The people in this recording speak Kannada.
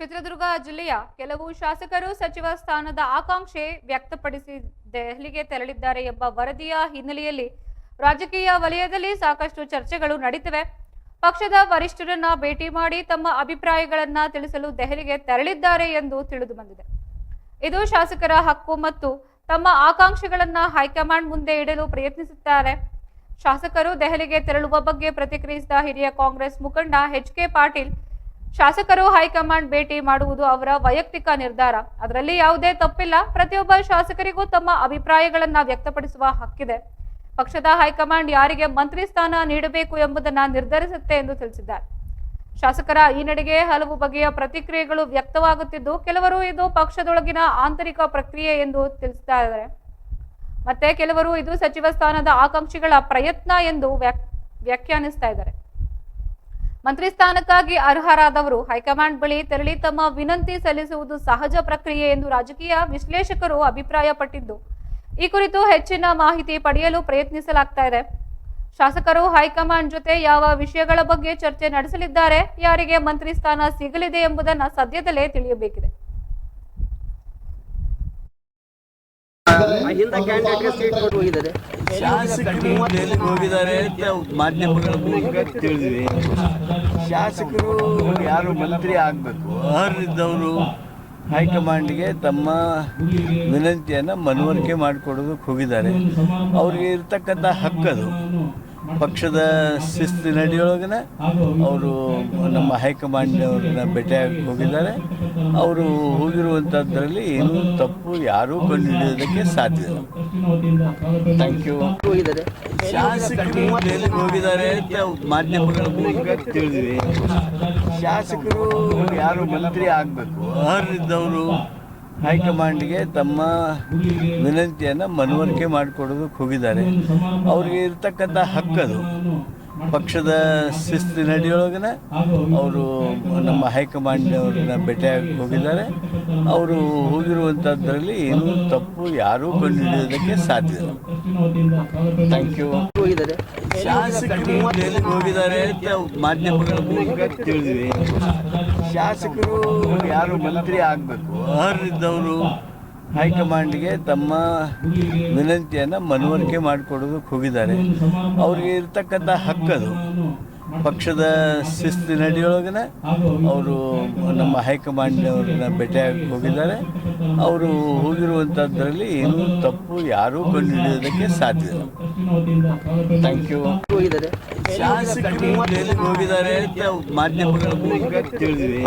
ಚಿತ್ರದುರ್ಗ ಜಿಲ್ಲೆಯ ಕೆಲವು ಶಾಸಕರು ಸಚಿವ ಸ್ಥಾನದ ಆಕಾಂಕ್ಷೆ ವ್ಯಕ್ತಪಡಿಸಿ ದೆಹಲಿಗೆ ತೆರಳಿದ್ದಾರೆ ಎಂಬ ವರದಿಯ ಹಿನ್ನೆಲೆಯಲ್ಲಿ ರಾಜಕೀಯ ವಲಯದಲ್ಲಿ ಸಾಕಷ್ಟು ಚರ್ಚೆಗಳು ನಡೆಯುತ್ತಿವೆ. ಪಕ್ಷದ ವರಿಷ್ಠರನ್ನ ಭೇಟಿ ಮಾಡಿ ತಮ್ಮ ಅಭಿಪ್ರಾಯಗಳನ್ನ ತಿಳಿಸಲು ದೆಹಲಿಗೆ ತೆರಳಿದ್ದಾರೆ ಎಂದು ತಿಳಿದು ಬಂದಿದೆ. ಇದು ಶಾಸಕರ ಹಕ್ಕು ಮತ್ತು ತಮ್ಮ ಆಕಾಂಕ್ಷೆಗಳನ್ನ ಹೈಕಮಾಂಡ್ ಮುಂದೆ ಇಡಲು ಪ್ರಯತ್ನಿಸುತ್ತಾರೆ. ಶಾಸಕರು ದೆಹಲಿಗೆ ತೆರಳುವ ಬಗ್ಗೆ ಪ್ರತಿಕ್ರಿಯಿಸಿದ ಹಿರಿಯ ಕಾಂಗ್ರೆಸ್ ಮುಖಂಡ ಎಚ್.ಕೆ. ಪಾಟೀಲ್, ಶಾಸಕರು ಹೈಕಮಾಂಡ್ ಭೇಟಿ ಮಾಡುವುದು ಅವರ ವೈಯಕ್ತಿಕ ನಿರ್ಧಾರ. ಅದರಲ್ಲಿ ಯಾವುದೇ ತಪ್ಪಿಲ್ಲ. ಪ್ರತಿಯೊಬ್ಬ ಶಾಸಕರಿಗೂ ತಮ್ಮ ಅಭಿಪ್ರಾಯಗಳನ್ನ ವ್ಯಕ್ತಪಡಿಸುವ ಹಕ್ಕಿದೆ. ಪಕ್ಷದ ಹೈಕಮಾಂಡ್ ಯಾರಿಗೆ ಮಂತ್ರಿ ಸ್ಥಾನ ನೀಡಬೇಕು ಎಂಬುದನ್ನು ನಿರ್ಧರಿಸುತ್ತೆ ಎಂದು ತಿಳಿಸಿದ್ದಾರೆ. ಶಾಸಕರ ಈ ನಡೆಗೆ ಹಲವು ಬಗೆಯ ಪ್ರತಿಕ್ರಿಯೆಗಳು ವ್ಯಕ್ತವಾಗುತ್ತಿದ್ದು, ಕೆಲವರು ಇದು ಪಕ್ಷದೊಳಗಿನ ಆಂತರಿಕ ಪ್ರಕ್ರಿಯೆ ಎಂದು ತಿಳಿಸಿದ್ದಾರೆ. ಮತ್ತೆ ಕೆಲವರು ಇದು ಸಚಿವ ಸ್ಥಾನದ ಆಕಾಂಕ್ಷಿಗಳ ಪ್ರಯತ್ನ ಎಂದು ವ್ಯಾಖ್ಯಾನಿಸ್ತಾ ಇದ್ದಾರೆ. ಮಂತ್ರಿ ಸ್ಥಾನಕ್ಕಾಗಿ ಅರ್ಹರಾದವರು ಹೈಕಮಾಂಡ್ ಬಳಿ ತೆರಳಿ ತಮ್ಮ ವಿನಂತಿ ಸಲ್ಲಿಸುವುದು ಸಹಜ ಪ್ರಕ್ರಿಯೆ ಎಂದು ರಾಜಕೀಯ ವಿಶ್ಲೇಷಕರು ಅಭಿಪ್ರಾಯಪಟ್ಟಿದ್ದು, ಈ ಕುರಿತು ಹೆಚ್ಚಿನ ಮಾಹಿತಿ ಪಡೆಯಲು ಪ್ರಯತ್ನಿಸಲಾಗ್ತಾ ಇದೆ. ಶಾಸಕರು ಹೈಕಮಾಂಡ್ ಜೊತೆ ಯಾವ ವಿಷಯಗಳ ಬಗ್ಗೆ ಚರ್ಚೆ ನಡೆಸಲಿದ್ದಾರೆ, ಯಾರಿಗೆ ಮಂತ್ರಿ ಸ್ಥಾನ ಸಿಗಲಿದೆ ಎಂಬುದನ್ನು ಸದ್ಯದಲ್ಲೇ ತಿಳಿಯಬೇಕಿದೆ. ಶಾಸಕರು ಹೋಗಿದ್ದಾರೆ ಅಂತ ಮಾಧ್ಯಮಗಳ ಮೂಲಕ ತಿಳಿದ್ವಿ. ಶಾಸಕರು ಯಾರು ಮಂತ್ರಿ ಆಗಬೇಕು ಅರ್ಹರಿದ್ದವರು ಹೈಕಮಾಂಡ್ಗೆ ತಮ್ಮ ವಿನಂತಿಯನ್ನು ಮನವರಿಕೆ ಮಾಡಿಕೊಡೋದಕ್ಕೆ ಹೋಗಿದ್ದಾರೆ. ಅವ್ರಿಗೆ ಇರ್ತಕ್ಕಂಥ ಹಕ್ಕದು. ಪಕ್ಷದ ಶಿಸ್ತು ನಡೆಯೊಳಗನ ಅವರು ನಮ್ಮ ಹೈಕಮಾಂಡ್ನವ್ರನ್ನ ಭೇಟಿಯಾಗಿ ಹೋಗಿದ್ದಾರೆ. ಅವರು ಹೋಗಿರುವಂಥದ್ರಲ್ಲಿ ಏನೂ ತಪ್ಪು ಯಾರೂ ಕಂಡುಹಿಡಿಯೋದಕ್ಕೆ ಸಾಧ್ಯ ಇಲ್ಲ. Thank you. ಶಾಸಕರು ಹೋಗಿದ್ದಾರೆ ಅಂತ ಮಾಧ್ಯಮಗಳ ಮೂಲಕ ತಿಳಿದ್ವಿ. ಶಾಸಕರು ಯಾರು ಮಂತ್ರಿ ಆಗಬೇಕು ಅರ್ಹರಿದ್ದವರು ಹೈಕಮಾಂಡ್ಗೆ ತಮ್ಮ ವಿನಂತಿಯನ್ನು ಮನವರಿಕೆ ಮಾಡಿಕೊಡೋದಕ್ಕೆ ಹೋಗಿದ್ದಾರೆ. ಅವ್ರಿಗೆ ಇರ್ತಕ್ಕಂಥ ಹಕ್ಕದು. ಪಕ್ಷದ ಶಿಸ್ತು ನಡೆಯೊಳಗನ ಅವರು ನಮ್ಮ ಹೈಕಮಾಂಡ್ನವ್ರನ್ನ ಭೇಟಿಯಾಗಿ ಹೋಗಿದ್ದಾರೆ. ಅವರು ಹೋಗಿರುವಂಥದ್ರಲ್ಲಿ ಏನೂ ತಪ್ಪು ಯಾರೂ ಕಂಡುಹಿಡಿಯೋದಕ್ಕೆ ಸಾಧ್ಯ ಇಲ್ಲ. Thank you. ಶಾಸಕರು ಹೋಗಿದ್ದಾರೆ ಅಂತ ಮಾಧ್ಯಮಗಳ ಮೂಲಕ ತಿಳಿದ್ವಿ. ಶಾಸಕರು ಯಾರು ಮಂತ್ರಿ ಆಗಬೇಕು ಅರ್ಹರಿದ್ದವರು ಹೈಕಮಾಂಡ್ಗೆ ತಮ್ಮ ವಿನಂತಿಯನ್ನು ಮನವರಿಕೆ ಮಾಡಿಕೊಡೋದಕ್ಕೆ ಹೋಗಿದ್ದಾರೆ. ಅವ್ರಿಗೆ ಇರ್ತಕ್ಕಂಥ ಹಕ್ಕದು. ಪಕ್ಷದ ಶಿಸ್ತು ನಡೆಯೊಳಗನ ಅವರು ನಮ್ಮ ಹೈಕಮಾಂಡ್ನವ್ರನ್ನ ಭೇಟಿಯಾಗಿ ಹೋಗಿದ್ದಾರೆ. ಅವರು ಹೋಗಿರುವಂಥದ್ರಲ್ಲಿ ಏನೂ ತಪ್ಪು ಯಾರೂ ಕಂಡುಹಿಡಿಯೋದಕ್ಕೆ ಸಾಧ್ಯ ಇಲ್ಲ. Thank you. ಶಾಸಕರು ಹೋಗಿದ್ದಾರೆ ಅಂತ ಮಾಧ್ಯಮಗಳ ಮೂಲಕ ತಿಳಿದ್ವಿ.